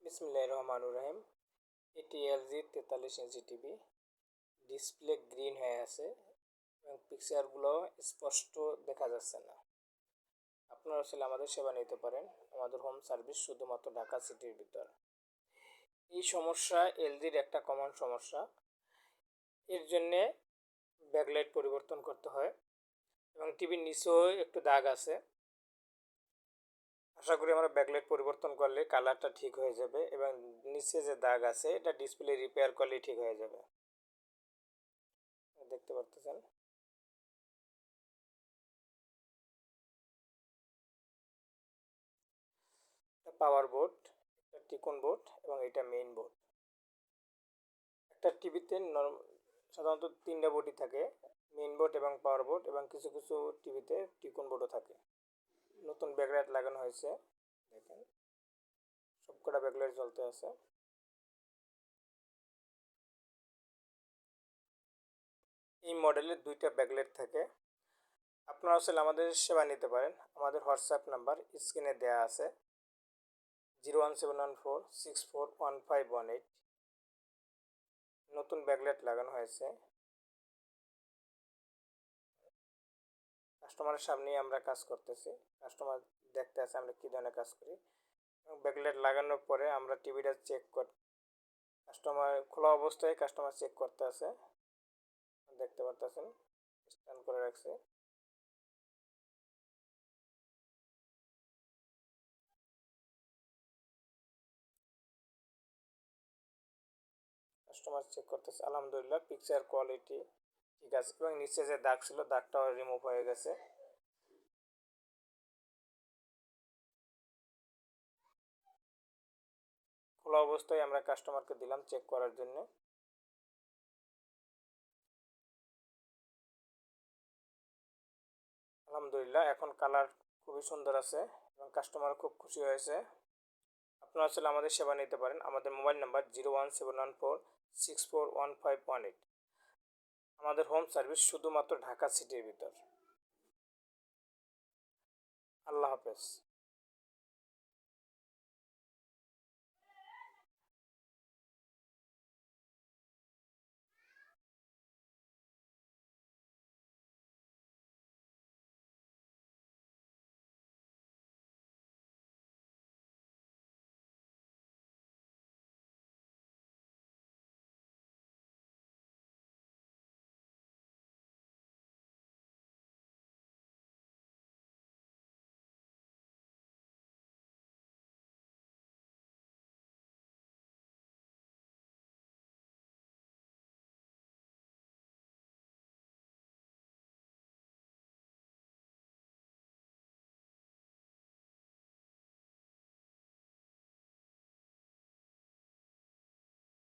বিসমিল্লাহির রহমানির রহিম। এটি LG 43 inch TV. Display green হয়ে আছে এবং পিকচারগুলো স্পষ্ট দেখা যাচ্ছে না। আপনারা আসলে আমাদের সেবা নিতে পারেন। আমাদের হোম সার্ভিস শুধুমাত্র ঢাকা সিটির ভিতর। এই সমস্যা এলজির একটা কমন সমস্যা। এর জন্যে ব্যাকলাইট পরিবর্তন করতে হয় এবং টিভির নিচেও একটু দাগ আছে। আশা করি আমরা ব্যাকলাইট পরিবর্তন করলে কালারটা ঠিক হয়ে যাবে এবং নিচে যে দাগ আছে এটা ডিসপ্লে রিপেয়ার করলেই ঠিক হয়ে যাবে। দেখতে পারতেছেন। পাওয়ার বোর্ড, একটা টিকন বোর্ড এবং এটা মেইন বোর্ড। একটা টিভিতে সাধারণত তিনটা বোর্ডই থাকে, মেইন বোর্ড এবং পাওয়ার বোর্ড, এবং কিছু কিছু টিভিতে টিকন বোর্ডও থাকে। নতুন ব্যাকলাইট লাগানো হয়েছে, দেখেন সবকটা ব্যাকলাইট জ্বলতে আছে। এই মডেলের দুইটা ব্যাকলাইট থাকে। আপনারা আসলে আমাদের সেবা নিতে পারেন। আমাদের হোয়াটসঅ্যাপ নাম্বার স্ক্রিনে দেওয়া আছে 01714641518। নতুন ব্যাকলাইট লাগানো হয়েছে। কাস্টমারের সামনেই আমরা কাজ করতেছি। কাস্টমার দেখতে আছে আমরা কী ধরনের কাজ করি। এবং ব্যাকলাইট লাগানোর পরে আমরা টিভিটা কাস্টমার খোলা অবস্থায় কাস্টমার চেক করতে আছে, দেখতে পারতেছেন স্ক্যান করে রাখছে। কাস্টমার চেক করতেছে, আলহামদুলিল্লাহ পিকচার কোয়ালিটি ঠিক আছে এবং নিচে যে দাগ ছিল দাগটাও রিমুভ হয়ে গেছে। খোলা অবস্থায় আমরা কাস্টমারকে দিলাম চেক করার জন্য। আলহামদুলিল্লাহ এখন কালার খুবই সুন্দর আছে এবং কাস্টমার খুব খুশি হয়েছে। আপনারা আসলে আমাদের সেবা নিতে পারেন। আমাদের মোবাইল নাম্বার 01714641518। আমাদের হোম সার্ভিস শুধুমাত্র ঢাকা সিটির ভিতর। আল্লাহ হাফেজ।